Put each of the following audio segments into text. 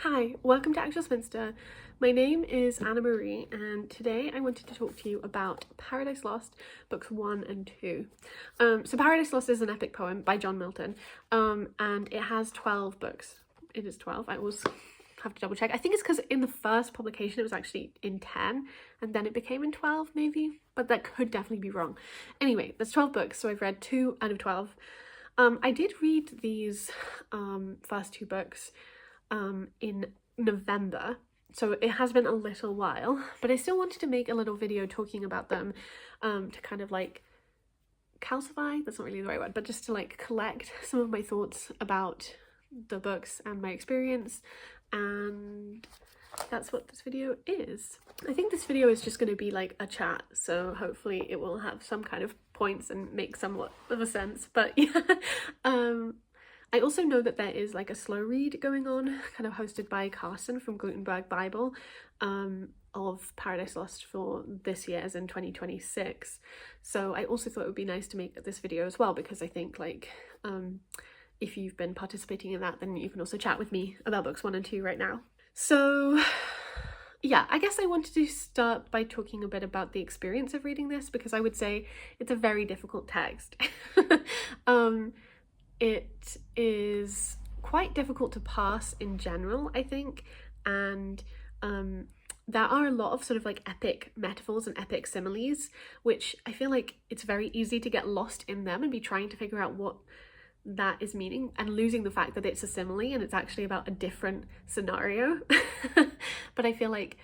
Hi, welcome to Actual Spinster. My name is Anna Marie and today I wanted to talk to you about Paradise Lost, books 1 and 2. So Paradise Lost is an epic poem by John Milton and it has 12 books. It is 12, I always have to double check. I think it's because in the first publication it was actually in 10 and then it became in 12 maybe, but that could definitely be wrong. Anyway, there's 12 books, so I've read 2 out of 12. I did read these first 2 books in November, so it has been a little while, but I still wanted to make a little video talking about them to kind of like calcify, that's not really the right word, but just to like collect some of my thoughts about the books and my experience, and that's what this video is. I think this video is just going to be like a chat, so hopefully it will have some kind of points and make somewhat of a sense, but yeah. I also know that there is like a slow read going on, kind of hosted by Carson from Gutenberg Bible, of Paradise Lost for this year, as in 2026. So I also thought it would be nice to make this video as well, because I think like if you've been participating in that, then you can also chat with me about books 1 and 2 right now. So yeah, I guess I wanted to start by talking a bit about the experience of reading this, because I would say it's a very difficult text. It is quite difficult to pass in general, I think, and there are a lot of sort of like epic metaphors and epic similes, which I feel like it's very easy to get lost in them and be trying to figure out what that is meaning and losing the fact that it's a simile and it's actually about a different scenario. But I feel like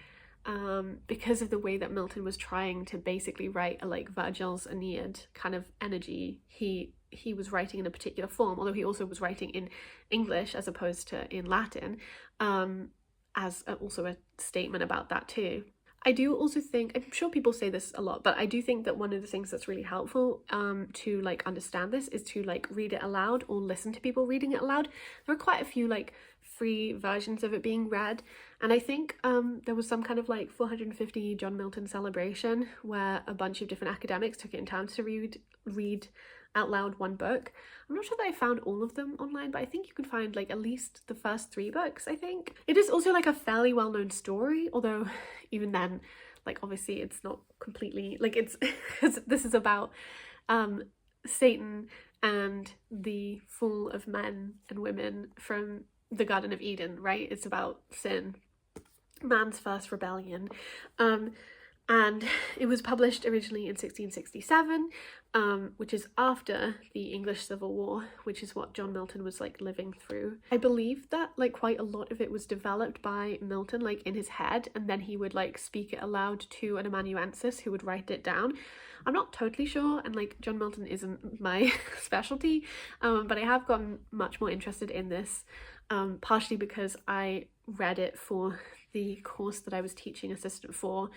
because of the way that Milton was trying to basically write a like Virgil's Aeneid kind of energy, he was writing in a particular form, although he also was writing in English as opposed to in Latin, as also a statement about that too. I do also think, I'm sure people say this a lot, but I do think that one of the things that's really helpful to like understand this is to like read it aloud or listen to people reading it aloud. There are quite a few like free versions of it being read, and I think there was some kind of like 450 John Milton celebration where a bunch of different academics took it in turns to read out loud one book. I'm not sure that I found all of them online, but I think you can find like at least the first 3 books, I think. It is also like a fairly well-known story, although even then, like obviously it's not completely, like it's this is about Satan and the fall of men and women from the Garden of Eden, right? It's about sin, man's first rebellion. And it was published originally in 1667, which is after the English Civil War, which is what John Milton was like living through. I believe that like quite a lot of it was developed by Milton like in his head, and then he would like speak it aloud to an amanuensis who would write it down. I'm not totally sure, and like John Milton isn't my specialty, but I have gotten much more interested in this, partially because I read it for the course that I was teaching assistant for,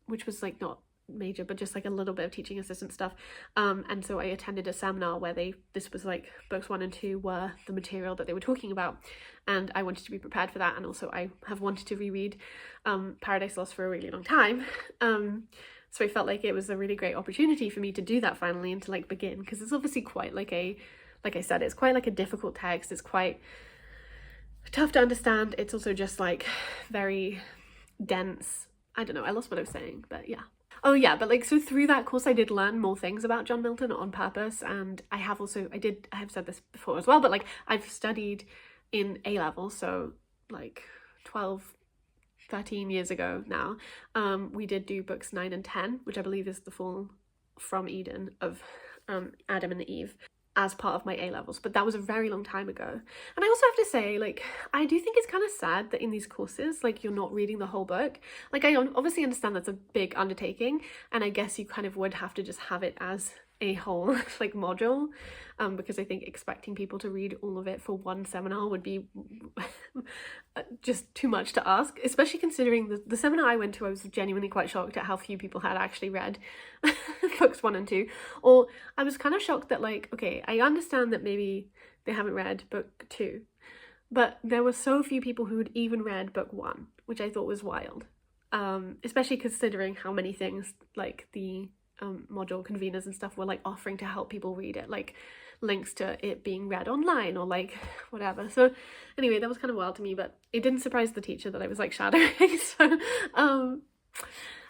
which was like not major but just like a little bit of teaching assistant stuff, and so I attended a seminar where this was like books 1 and 2 were the material that they were talking about, and I wanted to be prepared for that, and also I have wanted to reread Paradise Lost for a really long time, so I felt like it was a really great opportunity for me to do that finally and to like begin, because it's obviously quite like I said, it's quite like a difficult text. It's quite tough to understand. It's also just like very dense. I don't know, I lost what I was saying, but yeah. Oh yeah, but like, so through that course I did learn more things about John Milton on purpose, and I have said this before as well, but like I've studied in A-level, so like 13 years ago now, we did do books 9 and 10, which I believe is the fall from Eden of Adam and Eve, as part of my A-levels, but that was a very long time ago. And I also have to say, like, I do think it's kind of sad that in these courses, like, you're not reading the whole book. Like, I obviously understand that's a big undertaking, and I guess you kind of would have to just have it as a whole like module, because I think expecting people to read all of it for one seminar would be just too much to ask, especially considering the seminar I went to, I was genuinely quite shocked at how few people had actually read books 1 and 2, or I was kind of shocked that like, okay, I understand that maybe they haven't read book 2, but there were so few people who had even read book 1, which I thought was wild, especially considering how many things like the module conveners and stuff were like offering to help people read it. Like links to it being read online or like whatever. So anyway, that was kind of wild to me, but it didn't surprise the teacher that I was like shadowing. So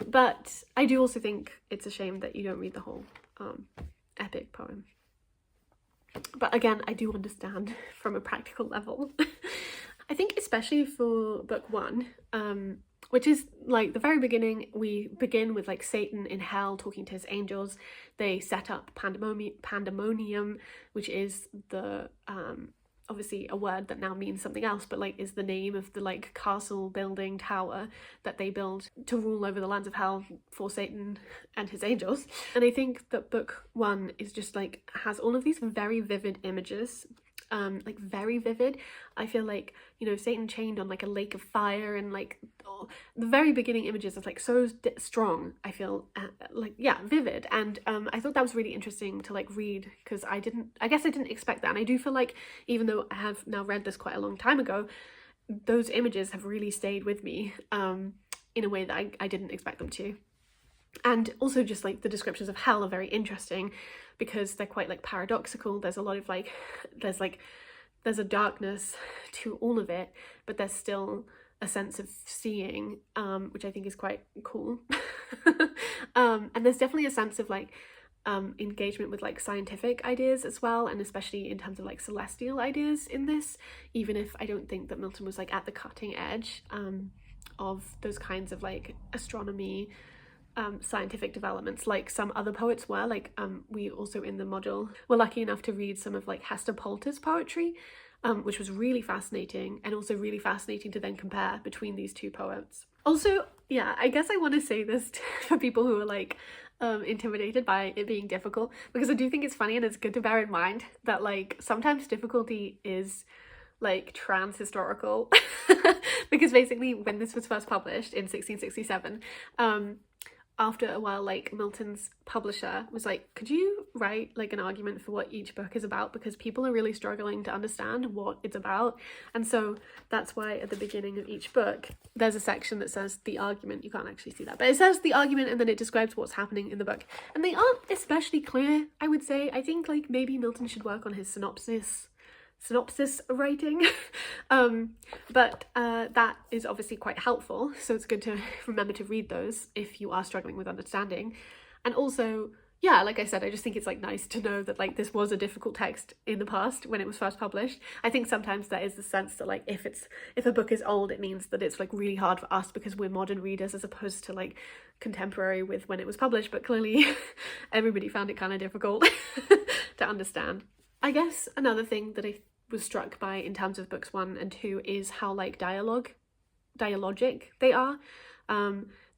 but I do also think it's a shame that you don't read the whole epic poem. But again, I do understand from a practical level. I think especially for book one, which is like the very beginning, we begin with like Satan in hell talking to his angels. They set up pandemonium, which is the obviously a word that now means something else, but like is the name of the like castle building tower that they build to rule over the lands of hell for Satan and his angels. And I think that book one is just like has all of these very vivid images, like very vivid. I feel like, you know, Satan chained on like a lake of fire, and like the very beginning images is like so strong. I feel like, yeah, vivid. And I thought that was really interesting to like read, because I guess I didn't expect that. And I do feel like, even though I have now read this quite a long time ago, those images have really stayed with me in a way that I didn't expect them to. And also just like the descriptions of hell are very interesting because they're quite like paradoxical. There's a lot of like, there's a darkness to all of it, but there's still a sense of seeing, which I think is quite cool. And there's definitely a sense of like engagement with like scientific ideas as well, and especially in terms of like celestial ideas in this, even if I don't think that Milton was like at the cutting edge of those kinds of like astronomy, scientific developments like some other poets were. Like we also in the module were lucky enough to read some of like Hester Poulter's poetry, which was really fascinating, and also really fascinating to then compare between these two poets. Also, yeah, I guess I want to say this for people who are like intimidated by it being difficult, because I do think it's funny and it's good to bear in mind that like sometimes difficulty is like trans-historical. Because basically when this was first published in 1667, after a while, like Milton's publisher was like, could you write like an argument for what each book is about, because people are really struggling to understand what it's about. And so that's why at the beginning of each book there's a section that says the argument. You can't actually see that, but it says the argument, and then it describes what's happening in the book, and they aren't especially clear, I would say. I think like maybe Milton should work on his synopsis writing. But that is obviously quite helpful, so it's good to remember to read those if you are struggling with understanding. And also, yeah, like I said, I just think it's like nice to know that like this was a difficult text in the past when it was first published. I think sometimes there is the sense that like if a book is old, it means that it's like really hard for us because we're modern readers as opposed to like contemporary with when it was published, but clearly everybody found it kind of difficult to understand. I guess another thing that I was struck by in terms of books 1 and 2 is how like dialogic they are.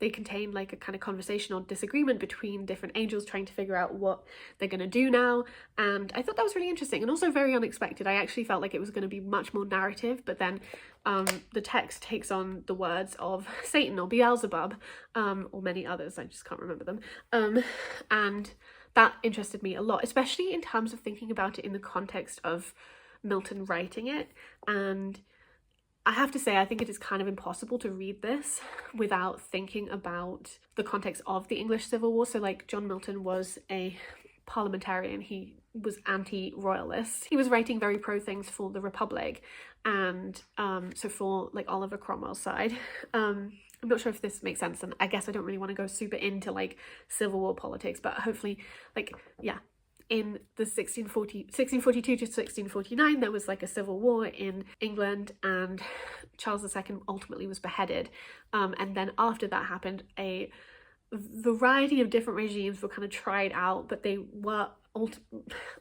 They contain like a kind of conversation or disagreement between different angels trying to figure out what they're going to do now, and I thought that was really interesting and also very unexpected. I actually felt like it was going to be much more narrative, but then the text takes on the words of Satan or Beelzebub, or many others, I just can't remember them, and that interested me a lot, especially in terms of thinking about it in the context of Milton writing it. And I have to say, I think it is kind of impossible to read this without thinking about the context of the English Civil War. So like John Milton was a parliamentarian, he was anti-royalist, he was writing very pro things for the Republic, and so for like Oliver Cromwell's side. I'm not sure if this makes sense, and I guess I don't really want to go super into like Civil War politics, but hopefully, like, yeah, in the 1642 to 1649 there was like a civil war in England, and Charles II ultimately was beheaded, and then after that happened, a variety of different regimes were kind of tried out, but they were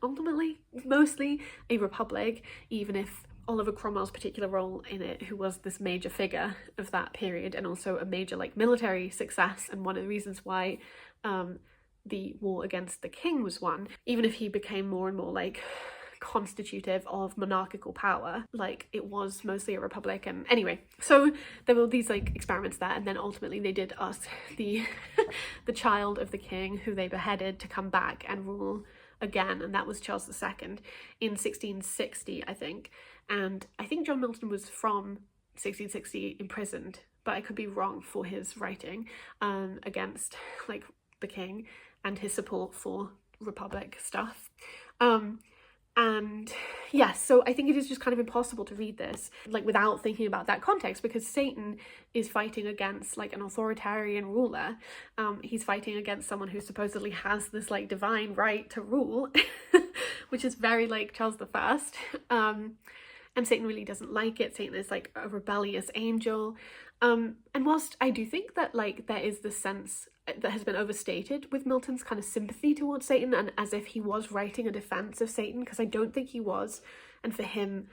ultimately mostly a republic, even if Oliver Cromwell's particular role in it, who was this major figure of that period and also a major like military success, and one of the reasons why the war against the king was won, even if he became more and more like constitutive of monarchical power, like it was mostly a republic. And anyway, so there were these like experiments there, and then ultimately they did ask the the child of the king who they beheaded to come back and rule again, and that was Charles II in 1660, I think. And I think John Milton was from 1660 imprisoned, but I could be wrong for his writing against like the king and his support for republic stuff. And yes, so I think it is just kind of impossible to read this like without thinking about that context, because Satan is fighting against like an authoritarian ruler. He's fighting against someone who supposedly has this like divine right to rule, which is very like Charles I. And Satan really doesn't like it. Satan is like a rebellious angel. And whilst I do think that like there is this sense that has been overstated with Milton's kind of sympathy towards Satan, and as if he was writing a defense of Satan, because I don't think he was, and for him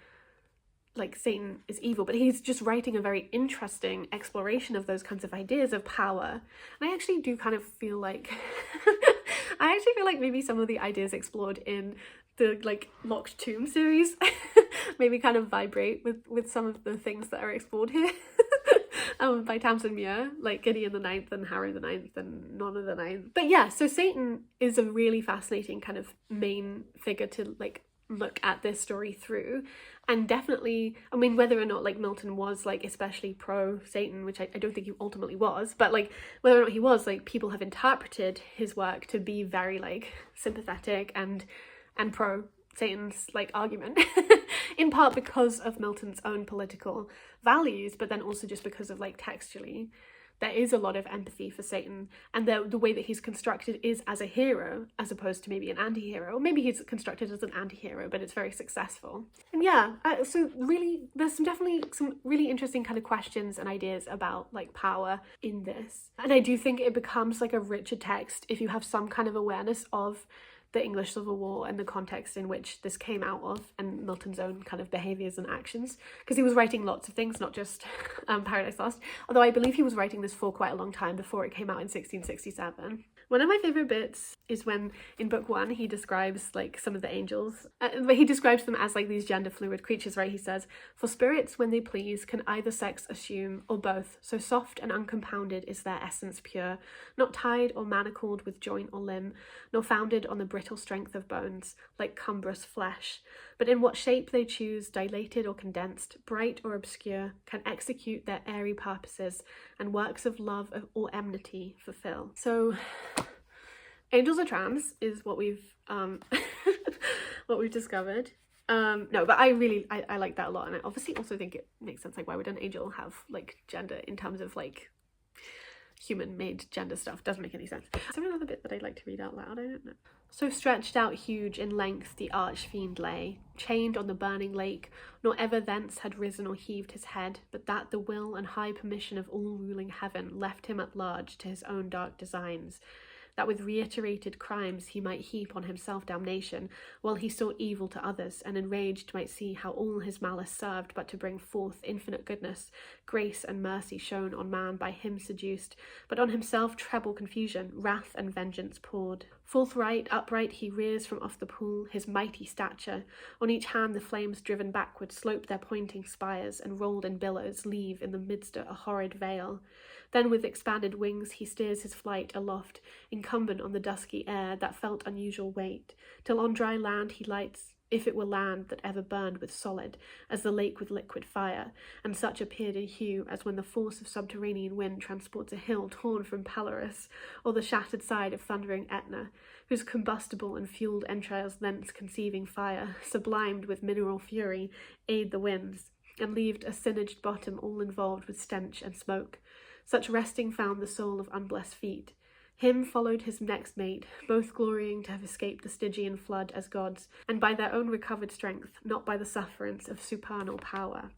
like Satan is evil, but he's just writing a very interesting exploration of those kinds of ideas of power. And I actually do kind of feel like maybe some of the ideas explored in the like Locked Tomb series maybe kind of vibrate with some of the things that are explored here. By Tamsin Muir, like Gideon the Ninth and Harry the Ninth and Nonna the Ninth. But yeah, so Satan is a really fascinating kind of main figure to like look at this story through. And definitely, I mean, whether or not like Milton was like especially pro Satan, which I don't think he ultimately was, but like whether or not he was, like people have interpreted his work to be very like sympathetic and pro Satan's like argument, in part because of Milton's own political values, but then also just because of like textually there is a lot of empathy for Satan, and the way that he's constructed is as a hero as opposed to maybe an anti-hero. Or maybe he's constructed as an anti-hero, but it's very successful. And yeah, so really there's definitely some really interesting kind of questions and ideas about like power in this, and I do think it becomes like a richer text if you have some kind of awareness of the English Civil War and the context in which this came out of, and Milton's own kind of behaviours and actions, because he was writing lots of things, not just Paradise Lost, although I believe he was writing this for quite a long time before it came out in 1667. One of my favourite bits is when in book 1 he describes like some of the angels, but he describes them as like these gender fluid creatures, right? He says, "For spirits when they please can either sex assume or both, so soft and uncompounded is their essence pure, not tied or manacled with joint or limb, nor founded on the brittle strength of bones, like cumbrous flesh, but in what shape they choose, dilated or condensed, bright or obscure, can execute their airy purposes, and works of love or enmity fulfill." So angels are trans is what we've what we've discovered. No, but I like that a lot, and I obviously also think it makes sense, like why would an angel have like gender in terms of like human made gender stuff? Doesn't make any sense. Is there another bit that I'd like to read out loud? I don't know. "So stretched out huge in length the arch-fiend lay, chained on the burning lake, nor ever thence had risen or heaved his head, but that the will and high permission of all-ruling heaven left him at large to his own dark designs, that with reiterated crimes he might heap on himself damnation, while he saw evil to others, and enraged might see how all his malice served but to bring forth infinite goodness, grace and mercy shown on man by him seduced, but on himself treble confusion, wrath and vengeance poured. Forthright, upright he rears from off the pool his mighty stature, on each hand the flames driven backward slope their pointing spires, and rolled in billows leave in the midst a horrid veil. Then with expanded wings he steers his flight aloft, incumbent on the dusky air that felt unusual weight, till on dry land he lights, if it were land that ever burned with solid, as the lake with liquid fire, and such appeared in hue as when the force of subterranean wind transports a hill torn from Pelorus, or the shattered side of thundering Etna, whose combustible and fueled entrails thence conceiving fire, sublimed with mineral fury, aid the winds, and leaved a sinaged bottom all involved with stench and smoke. Such resting found the soul of unblessed feet. Him followed his next mate, both glorying to have escaped the Stygian flood as gods, and by their own recovered strength, not by the sufferance of supernal power.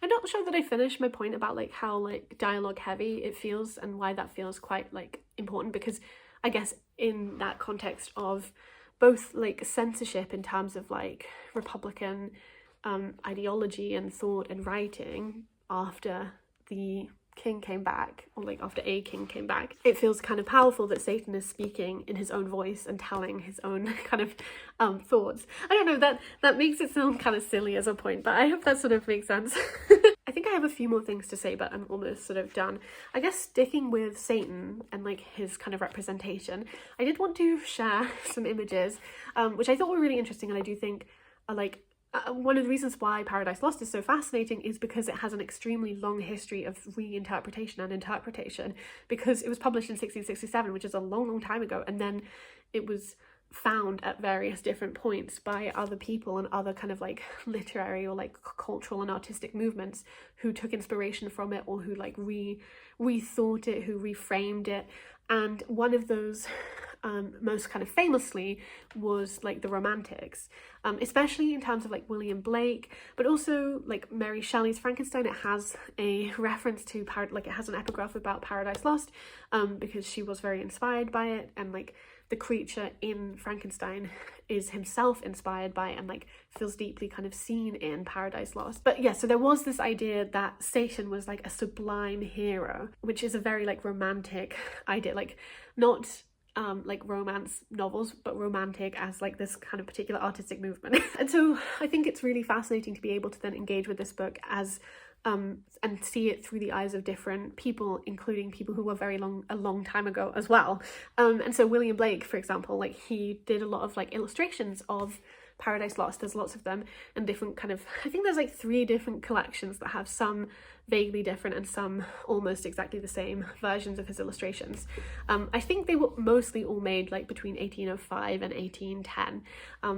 I'm not sure that I finished my point about like how like dialogue heavy it feels, and why that feels quite like important, because I guess in that context of both like censorship in terms of like Republican ideology and thought and writing after the king came back, or like after a king came back, it feels kind of powerful that Satan is speaking in his own voice and telling his own kind of thoughts. I don't know, that makes it sound kind of silly as a point, but I hope that sort of makes sense. I think I have a few more things to say, but I'm almost sort of done. I guess sticking with Satan and like his kind of representation, I did want to share some images which I thought were really interesting, and I do think are like one of the reasons why Paradise Lost is so fascinating is because it has an extremely long history of reinterpretation and interpretation, because it was published in 1667, which is a long time ago, and then it was found at various different points by other people and other kind of like literary or like cultural and artistic movements who took inspiration from it, or who like rethought it, who reframed it. And one of those most kind of famously was like the Romantics, especially in terms of like William Blake, but also like Mary Shelley's Frankenstein. It has a reference to it has an epigraph about Paradise Lost, because she was very inspired by it, and like the creature in Frankenstein is himself inspired by it, and like feels deeply kind of seen in Paradise Lost. But yeah, so there was this idea that Satan was like a sublime hero, which is a very like romantic idea, like not like romance novels, but romantic as like this kind of particular artistic movement. And so I think it's really fascinating to be able to then engage with this book as and see it through the eyes of different people, including people who were a long time ago as well. And so William Blake, for example, like he did a lot of like illustrations of Paradise Lost. There's lots of them, and different kind of, I think there's like 3 different collections that have some vaguely different and some almost exactly the same versions of his illustrations. I think they were mostly all made like between 1805 and 1810,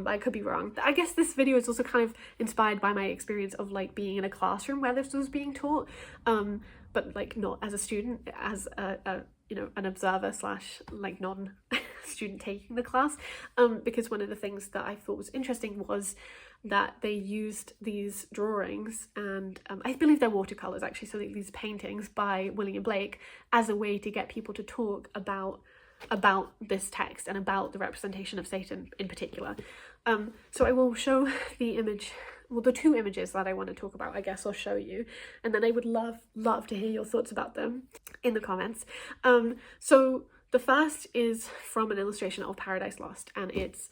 but I could be wrong. I guess this video is also kind of inspired by my experience of like being in a classroom where this was being taught, but like not as a student, as a you know, an observer slash like non-student taking the class, because one of the things that I thought was interesting was that they used these drawings, and I believe they're watercolors actually, so these paintings by William Blake, as a way to get people to talk about this text and about the representation of Satan in particular. So I will show the image, well, the 2 images that I want to talk about, I guess I'll show you, and then I would love to hear your thoughts about them in the comments. So the first is from an illustration of Paradise Lost, and it's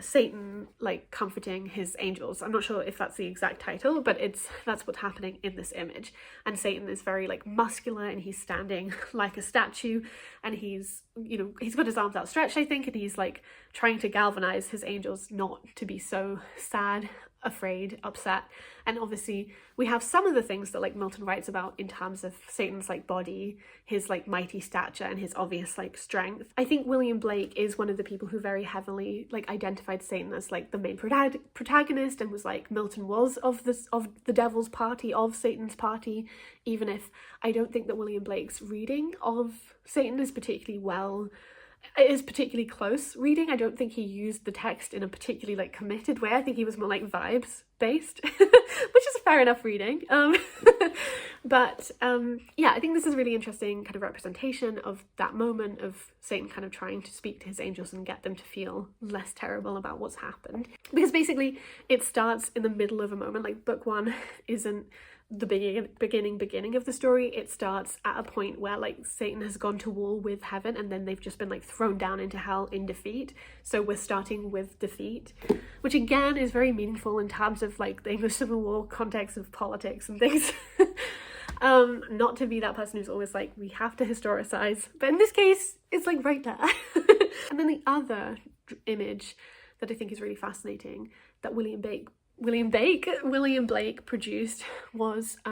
Satan like comforting his angels. I'm not sure if that's the exact title, but that's what's happening in this image. And Satan is very like muscular, and he's standing like a statue, and he's, you know, he's got his arms outstretched, I think, and he's like trying to galvanize his angels not to be so sad, afraid, upset. And obviously we have some of the things that like Milton writes about in terms of Satan's like body, his like mighty stature, and his obvious like strength. I think William Blake is one of the people who very heavily like identified Satan as like the main protagonist, and was like, Milton was of the devil's party, of Satan's party, even if I don't think that William Blake's reading of Satan is particularly close reading. I don't think he used the text in a particularly like committed way. I think he was more like vibes based, which is a fair enough reading. But yeah, I think this is a really interesting kind of representation of that moment of Satan kind of trying to speak to his angels and get them to feel less terrible about what's happened. Because basically it starts in the middle of a moment. Like book 1 isn't the beginning of the story. It starts at a point where like Satan has gone to war with heaven, and then they've just been like thrown down into hell in defeat. So we're starting with defeat, which again is very meaningful in terms of like the English Civil War context of politics and things. Not to be that person who's always like, we have to historicize, but in this case it's like right there. And then the other image that I think is really fascinating that William Blake produced was, I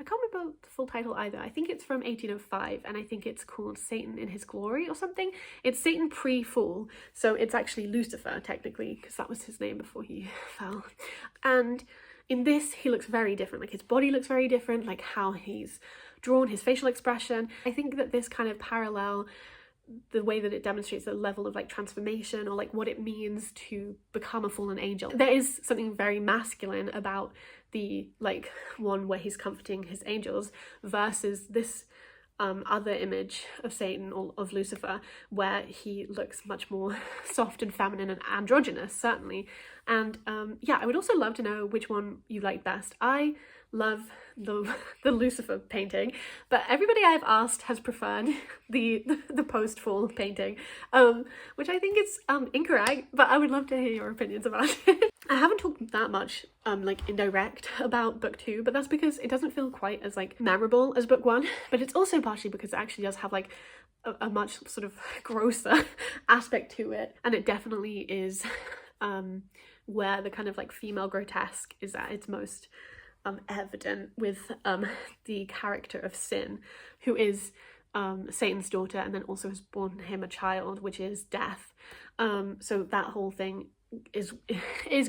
can't remember the full title either. I think it's from 1805, and I think it's called Satan in His Glory or something. It's Satan pre-fall, so it's actually Lucifer technically, because that was his name before he fell. And in this, he looks very different. Like his body looks very different, like how he's drawn, his facial expression. I think that this kind of parallel, the way that it demonstrates the level of like transformation, or like what it means to become a fallen angel. There is something very masculine about the like one where he's comforting his angels versus this other image of Satan, or of Lucifer, where he looks much more soft and feminine and androgynous, certainly. And yeah, I would also love to know which one you like best. I love the Lucifer painting, but everybody I've asked has preferred the post-fall painting, which I think is incorrect, but I would love to hear your opinions about it. I haven't talked that much like indirect about book 2, but that's because it doesn't feel quite as like memorable as book 1, but it's also partially because it actually does have like a much sort of grosser aspect to it, and it definitely is where the kind of like female grotesque is at its most evident, with the character of Sin, who is Satan's daughter, and then also has borne him a child, which is death. So that whole thing is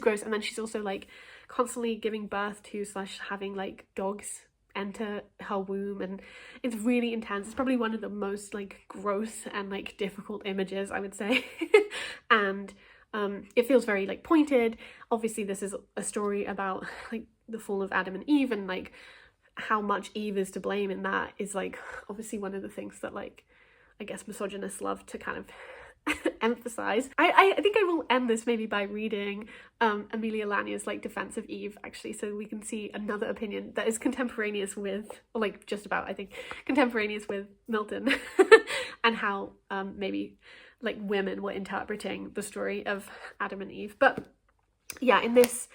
gross. And then she's also like constantly giving birth to / having like dogs enter her womb, and it's really intense. It's probably one of the most like gross and like difficult images, I would say. And it feels very like pointed. Obviously this is a story about like the fall of Adam and Eve, and like how much Eve is to blame in that is like obviously one of the things that like I guess misogynists love to kind of emphasize. I think I will end this maybe by reading Amelia Lanier's like defense of Eve, actually, so we can see another opinion that is contemporaneous with, or like just about, I think, contemporaneous with Milton, and how maybe like women were interpreting the story of Adam and Eve. But yeah, in this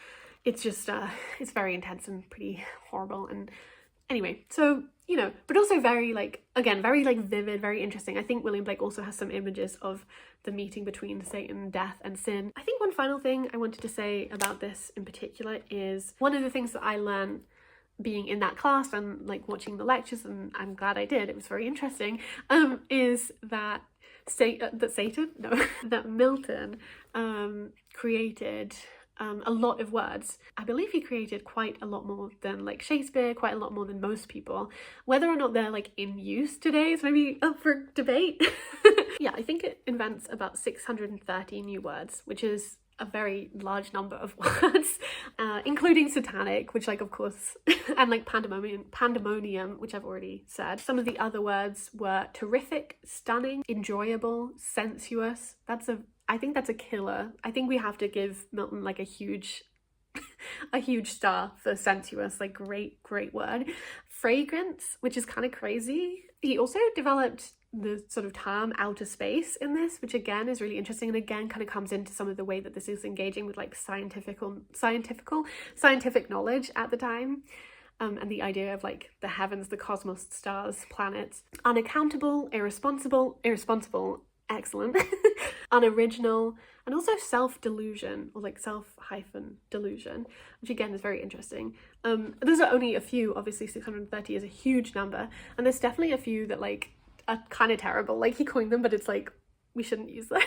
it's just it's very intense and pretty horrible. And anyway, so you know, but also very like, again, very like vivid, very interesting. I think William Blake also has some images of the meeting between Satan, death and sin. I think one final thing I wanted to say about this in particular is one of the things that I learned being in that class and like watching the lectures, and I'm glad I did, it was very interesting, is that that Milton created a lot of words. I believe he created quite a lot more than like Shakespeare, quite a lot more than most people. Whether or not they're like in use today is maybe up for debate. Yeah, I think it invents about 630 new words, which is a very large number of words, including satanic, which like of course, and like pandemonium, which I've already said. Some of the other words were terrific, stunning, enjoyable, sensuous. I think that's a killer. I think we have to give Milton like a huge star for sensuous, like great word. Fragrance, which is kind of crazy. He also developed the sort of term outer space in this, which again is really interesting, and again kind of comes into some of the way that this is engaging with like scientific knowledge at the time. And the idea of like the heavens, the cosmos, stars, planets. Unaccountable, irresponsible, excellent, unoriginal, and also self-delusion, or like self-delusion, which again is very interesting. Those are only a few. Obviously 630 is a huge number, and there's definitely a few that like are kind of terrible, like he coined them, but it's like we shouldn't use those.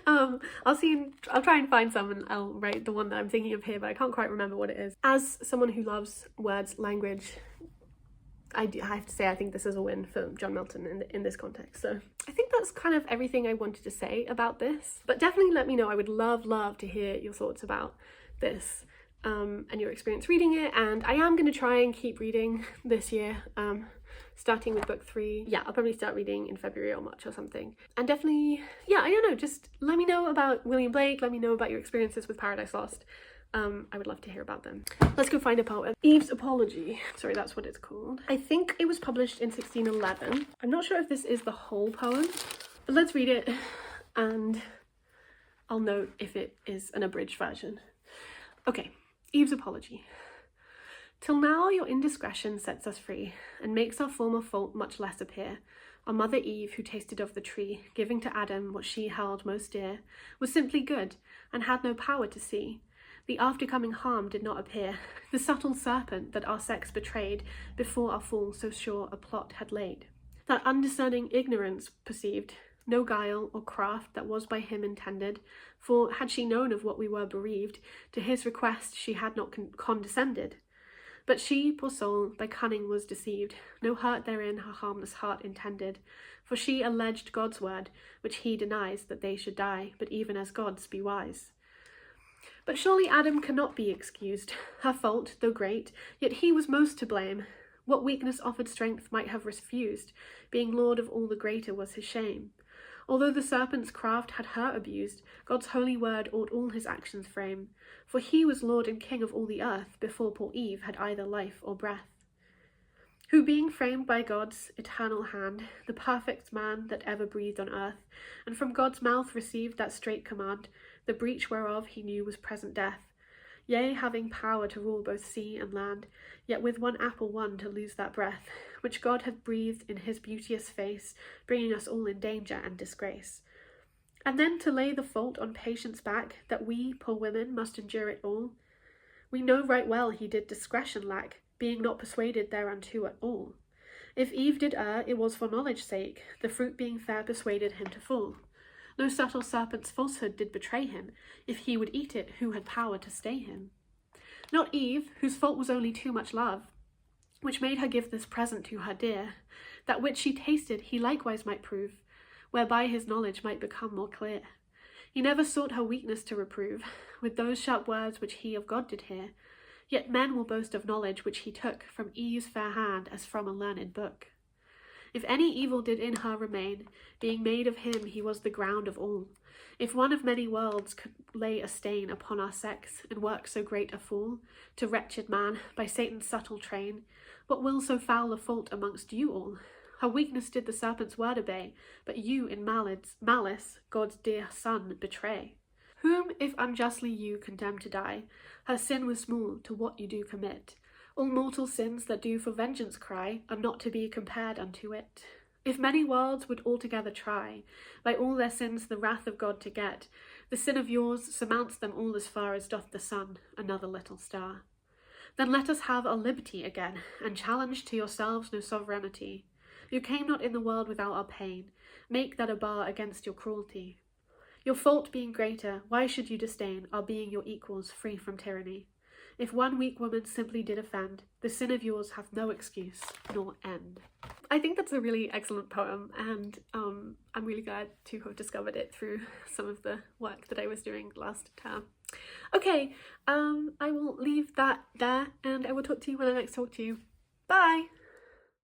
I'll try and find some and I'll write the one that I'm thinking of here, but I can't quite remember what it is. As someone who loves words, language, I have to say I think this is a win for John Milton in this context. So I think that's kind of everything I wanted to say about this, but definitely let me know. I would love to hear your thoughts about this and your experience reading it. And I am going to try and keep reading this year, starting with book 3. Yeah, I'll probably start reading in February or March or something. And definitely, yeah, I don't know, just let me know about William Blake, let me know about your experiences with Paradise Lost. I would love to hear about them. Let's go find a poem. Eve's Apology. Sorry, that's what it's called. I think it was published in 1611. I'm not sure if this is the whole poem, but let's read it and I'll note if it is an abridged version. Okay, Eve's Apology. Till now your indiscretion sets us free, and makes our former fault much less appear. Our mother Eve, who tasted of the tree, giving to Adam what she held most dear, was simply good, and had no power to see. The after-coming harm did not appear, the subtle serpent that our sex betrayed, before our fall so sure a plot had laid. That undiscerning ignorance perceived, no guile or craft that was by him intended, for had she known of what we were bereaved, to his request she had not condescended. But she, poor soul, by cunning was deceived, no hurt therein her harmless heart intended, for she alleged God's word, which he denies, that they should die, but even as gods be wise. But surely Adam cannot be excused, her fault, though great, yet he was most to blame. What weakness offered strength might have refused, being lord of all the greater was his shame. Although the serpent's craft had her abused, God's holy word ought all his actions frame, for he was lord and king of all the earth, before poor Eve had either life or breath. Who being framed by God's eternal hand, the perfect man that ever breathed on earth, and from God's mouth received that straight command, the breach whereof he knew was present death, yea, having power to rule both sea and land, yet with one apple won to lose that breath, which God hath breathed in his beauteous face, bringing us all in danger and disgrace. And then to lay the fault on patience back, that we, poor women, must endure it all. We know right well he did discretion lack, being not persuaded thereunto at all. If Eve did err, it was for knowledge's sake, the fruit being fair persuaded him to fall. No subtle serpent's falsehood did betray him, if he would eat it, who had power to stay him? Not Eve, whose fault was only too much love, which made her give this present to her dear, that which she tasted he likewise might prove, whereby his knowledge might become more clear. He never sought her weakness to reprove, with those sharp words which he of God did hear, yet men will boast of knowledge which he took from Eve's fair hand as from a learned book. If any evil did in her remain, being made of him he was the ground of all. If one of many worlds could lay a stain upon our sex, and work so great a fool, to wretched man, by Satan's subtle train, what will so foul a fault amongst you all? Her weakness did the serpent's word obey, but you in malice God's dear Son betray. Whom, if unjustly you condemn to die, her sin was small to what you do commit. All mortal sins that do for vengeance cry are not to be compared unto it. If many worlds would altogether try, by all their sins the wrath of God to get, the sin of yours surmounts them all as far as doth the sun another little star. Then let us have our liberty again, and challenge to yourselves no sovereignty. You came not in the world without our pain, make that a bar against your cruelty. Your fault being greater, why should you disdain our being your equals free from tyranny? If one weak woman simply did offend, the sin of yours hath no excuse nor end. I think that's a really excellent poem, and I'm really glad to have discovered it through some of the work that I was doing last term. Okay, I will leave that there, and I will talk to you when I next talk to you. Bye!